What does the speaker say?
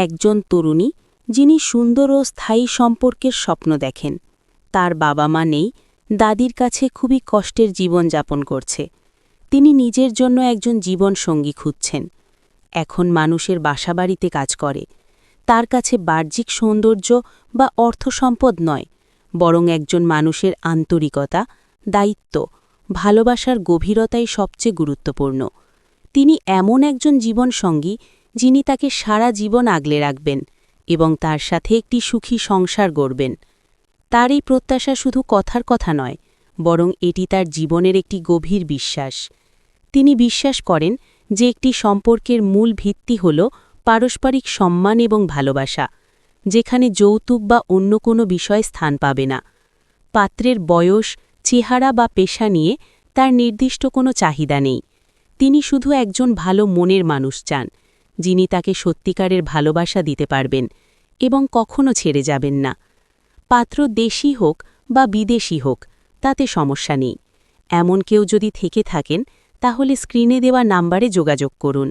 একজন তরুণী যিনি সুন্দর ও স্থায়ী সম্পর্কের স্বপ্ন দেখেন। তার বাবা মা নেই, দাদির কাছে খুবই কষ্টের জীবন যাপন করছে। তিনি নিজের জন্য একজন জীবনসঙ্গী খুঁজছেন। এখন মানুষের বাসাবাড়িতে কাজ করে। তার কাছে বাহ্যিক সৌন্দর্য বা অর্থসম্পদ নয়, বরং একজন মানুষের আন্তরিকতা, দায়িত্ব, ভালোবাসার গভীরতাই সবচেয়ে গুরুত্বপূর্ণ। তিনি এমন একজন জীবনসঙ্গী যিনি তাকে সারা জীবন আগলে রাখবেন এবং তার সাথে একটি সুখী সংসার গড়বেন। তার এই প্রত্যাশা শুধু কথার কথা নয়, বরং এটি তার জীবনের একটি গভীর বিশ্বাস। তিনি বিশ্বাস করেন যে একটি সম্পর্কের মূল ভিত্তি হল পারস্পরিক সম্মান এবং ভালোবাসা, যেখানে যৌতুক বা অন্য কোনো বিষয় স্থান পাবে না। পাত্রের বয়স, চেহারা বা পেশা নিয়ে তার নির্দিষ্ট কোনো চাহিদা নেই। তিনি শুধু একজন ভালো মনের মানুষ চান, যিনি তাকে সত্যিকারের ভালোবাসা দিতে পারবেন এবং কখনো ছেড়ে যাবেন না। পাত্র দেশি হোক বা বিদেশি হোক, তাতে সমস্যা নেই। এমন কেউ যদি থেকে থাকেন, তাহলে স্ক্রিনে দেওয়া নাম্বারে যোগাযোগ করুন।